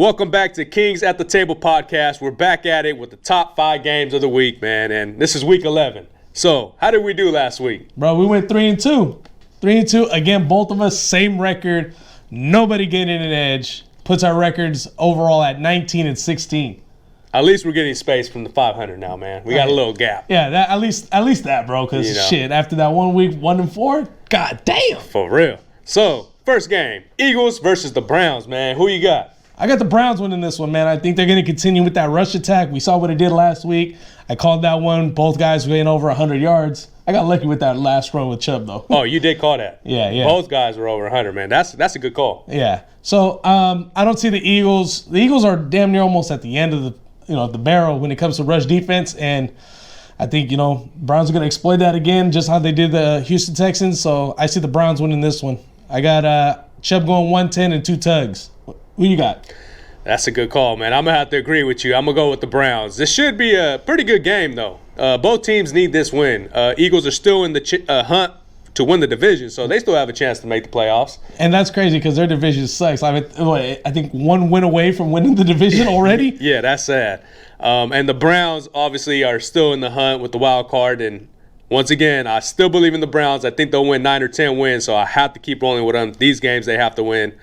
Welcome back to Kings at the Table podcast. We're back at it with the top 5 games of the week, man, and this is week 11. So, how did we do last week? Bro, we went 3-2. 3-2. Again, both of us, same record. Nobody getting an edge. Puts our records overall at 19-16. At least we're getting space from the 500 now, man. We got a little gap. Yeah, that at least that, bro, because shit, after that 1 week, 1-4, god damn. For real. So, first game, Eagles versus the Browns, man. Who you got? I got the Browns winning this one, man. I think they're going to continue with that rush attack. We saw what it did last week. I called that one. Both guys were in over 100 yards. I got lucky with that last run with Chubb, though. Oh, you did call that. Yeah. Both guys were over 100, man. That's a good call. Yeah. So I don't see the Eagles. The Eagles are damn near almost at the end of the barrel when it comes to rush defense, and I think Browns are going to exploit that again, just how they did the Houston Texans. So I see the Browns winning this one. I got Chubb going 110 and 2 tugs. Who you got? That's a good call, man. I'm going to have to agree with you. I'm going to go with the Browns. This should be a pretty good game, though. Both teams need this win. Eagles are still in the hunt to win the division, so they still have a chance to make the playoffs. And that's crazy because their division sucks. I think 1 win away from winning the division already. Yeah, that's sad. And the Browns, obviously, are still in the hunt with the wild card. And once again, I still believe in the Browns. I think they'll win 9 or 10 wins, so I have to keep rolling with them. These games they have to win.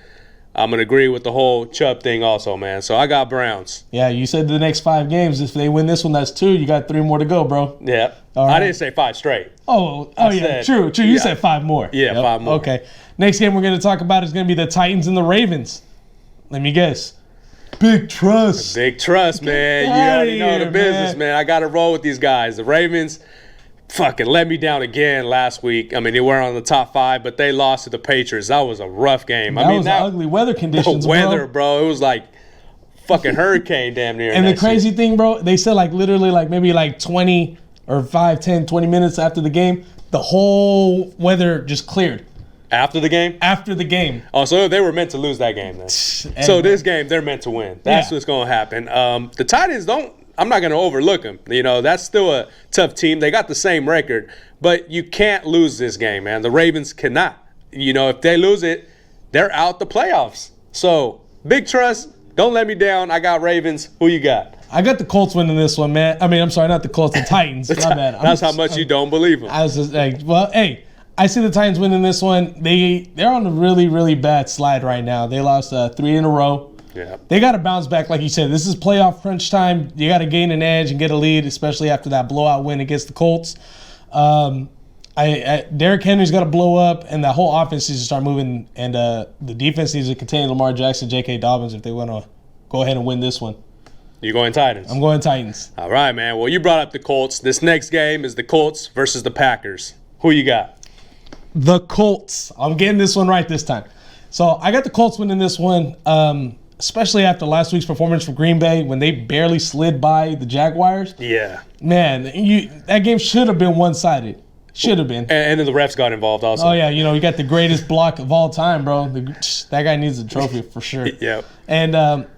I'm going to agree with the whole Chubb thing also, man. So I got Browns. Yeah, you said the next 5 games. If they win this one, that's 2. You got 3 more to go, bro. Yeah. Right. I didn't say 5 straight. Yeah, true. You said 5 more. Yeah, 5 more. Okay. Next game we're going to talk about is going to be the Titans and the Ravens. Let me guess. Big trust. Big trust, man. You already know the business, man. I got to roll with these guys. The Ravens fucking let me down again last week. I mean, they were on the top 5, but they lost to the Patriots. That was a rough game. That was ugly weather conditions, bro. It was like fucking hurricane damn near. And the crazy thing, bro, they said literally maybe 20 or 5, 10, 20 minutes after the game, the whole weather just cleared. After the game? After the game. Oh, so they were meant to lose that game then. So this game, they're meant to win. That's what's going to happen. The Titans I'm not going to overlook them. That's still a tough team. They got the same record, but you can't lose this game, man. The Ravens cannot. If they lose it, they're out the playoffs. So, big trust. Don't let me down. I got Ravens. Who you got? I got the Colts winning this one, man. I mean, I'm sorry, not the Colts, the Titans. My bad. That's how much you don't believe them. I was just I see the Titans winning this one. They're on a really, really bad slide right now. They lost 3 in a row. Yeah. They got to bounce back, like you said. This is playoff crunch time. You got to gain an edge and get a lead, especially after that blowout win against the Colts. Derrick Henry's got to blow up, and the whole offense needs to start moving, and the defense needs to contain Lamar Jackson, J.K. Dobbins if they want to go ahead and win this one. You going Titans? I'm going Titans. All right, man. Well, you brought up the Colts. This next game is the Colts versus the Packers. Who you got? The Colts. I'm getting this one right this time. So I got the Colts winning this one. Especially after last week's performance for Green Bay when they barely slid by the Jaguars. Yeah. Man, that game should have been one-sided. Should have been. And then the refs got involved also. Oh, yeah. You got the greatest block of all time, bro. That guy needs a trophy for sure. Yep. And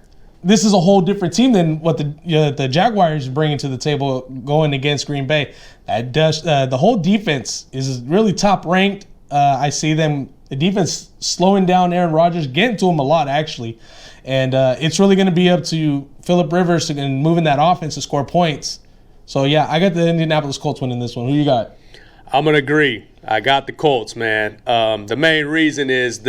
this is a whole different team than what the Jaguars are bringing to the table going against Green Bay. The whole defense is really top-ranked. I see the defense slowing down Aaron Rodgers, getting to him a lot, actually. And it's really going to be up to Phillip Rivers and moving that offense to score points. So, yeah, I got the Indianapolis Colts winning this one. Who you got? I'm going to agree. I got the Colts, man. The main reason is,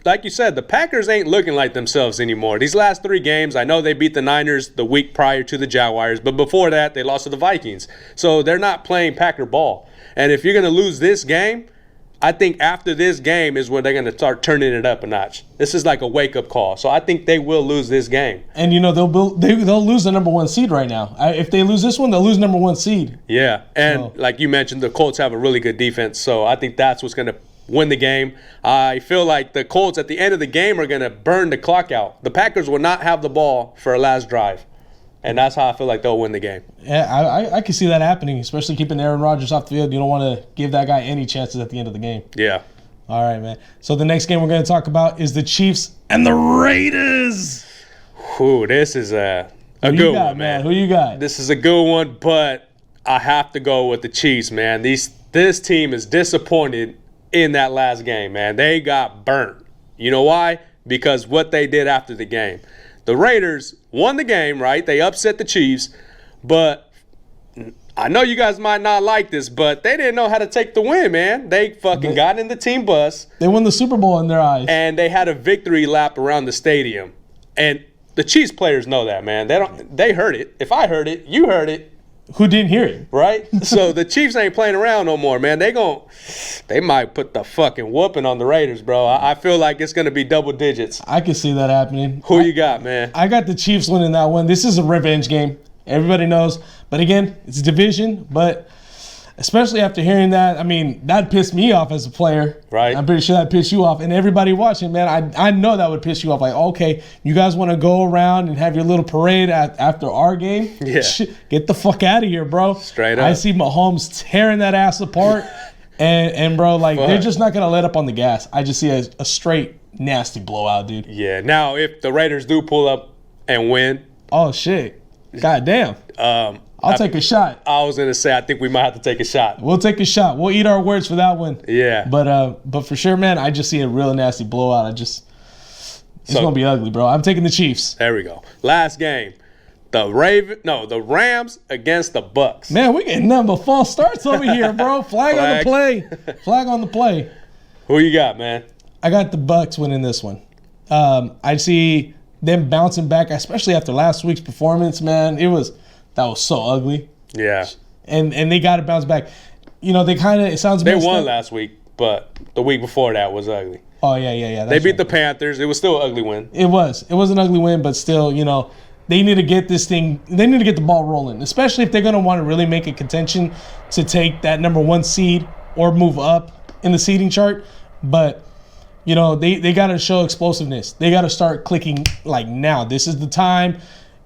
like you said, the Packers ain't looking like themselves anymore. These last 3 games, I know they beat the Niners the week prior to the Jaguars, but before that, they lost to the Vikings. So they're not playing Packer ball. And if you're going to lose this game, I think after this game is when they're going to start turning it up a notch. This is like a wake-up call. So I think they will lose this game. And, they'll lose the number 1 seed right now. If they lose this one, they'll lose number 1 seed. Yeah, and like you mentioned, the Colts have a really good defense. So I think that's what's going to win the game. I feel like the Colts at the end of the game are going to burn the clock out. The Packers will not have the ball for a last drive. And that's how I feel like they'll win the game. Yeah, I can see that happening, especially keeping Aaron Rodgers off the field. You don't want to give that guy any chances at the end of the game. Yeah. All right, man. So the next game we're going to talk about is the Chiefs and the Raiders. Ooh, this is a good one, man. Who you got? This is a good one, but I have to go with the Chiefs, man. This team is disappointed in that last game, man. They got burnt. You know why? Because what they did after the game. The Raiders won the game, right? They upset the Chiefs, but I know you guys might not like this, but they didn't know how to take the win, man. They fucking got in the team bus. They won the Super Bowl in their eyes. And they had a victory lap around the stadium. And the Chiefs players know that, man. They heard it. If I heard it, you heard it. Who didn't hear it? Right? So the Chiefs ain't playing around no more, man. They might put the fucking whooping on the Raiders, bro. I feel like it's going to be double digits. I can see that happening. Who you got, man? I got the Chiefs winning that one. This is a revenge game. Everybody knows. But again, it's division. But especially after hearing that, I mean, that pissed me off as a player. Right. I'm pretty sure that pissed you off. And everybody watching, man, I know that would piss you off. Like, okay, you guys want to go around and have your little parade after our game? Yeah. Get the fuck out of here, bro. Straight up. I see Mahomes tearing that ass apart. and bro, like, they're just not going to let up on the gas. I just see a straight nasty blowout, dude. Yeah. Now, if the Raiders do pull up and win. Oh, shit. God damn. I'll take a shot. I was gonna say I think we might have to take a shot. We'll take a shot. We'll eat our words for that one. Yeah. But for sure, man, I just see a real nasty blowout. It's gonna be ugly, bro. I'm taking the Chiefs. There we go. Last game. The Rams against the Bucs. Man, we getting nothing but false starts over here, bro. Flag on the play. Flag on the play. Who you got, man? I got the Bucs winning this one. I see them bouncing back, especially after last week's performance, man. That was so ugly. Yeah. And they got to bounce back. You know, it sounds they won last week, but the week before that was ugly. Oh, yeah. They beat the Panthers. It was still an ugly win. It was an ugly win, but still, you know, they need to get the ball rolling, especially if they're going to want to really make a contention to take that number 1 seed or move up in the seeding chart. But, you know, they got to show explosiveness. They got to start clicking like now. This is the time.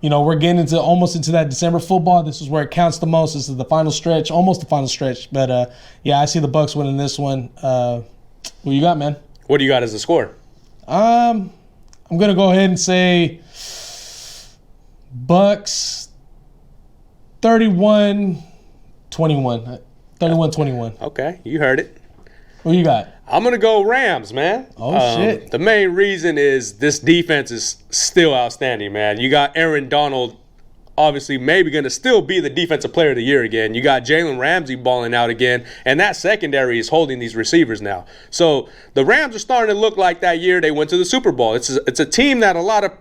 You know, we're getting almost into that December football. This is where it counts the most. This is the final stretch, almost the final stretch. But, yeah, I see the Bucs winning this one. Who you got, man? What do you got as the score? I'm going to go ahead and say Bucs 31-21. 31-21. Okay, you heard it. Who you got? I'm going to go Rams, man. Oh, shit. The main reason is this defense is still outstanding, man. You got Aaron Donald, obviously maybe going to still be the defensive player of the year again. You got Jalen Ramsey balling out again, and that secondary is holding these receivers now. So the Rams are starting to look like that year they went to the Super Bowl. It's a team that a lot of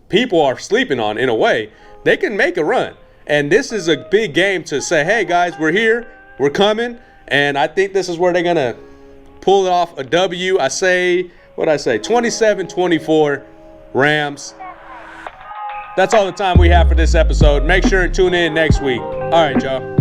people are sleeping on in a way. They can make a run. And this is a big game to say, hey, guys, we're here, we're coming, and I think this is where they're going to pull off a W. I say 27-24 Rams. That's all the time we have for this episode. Make sure and tune in next week. All right, y'all.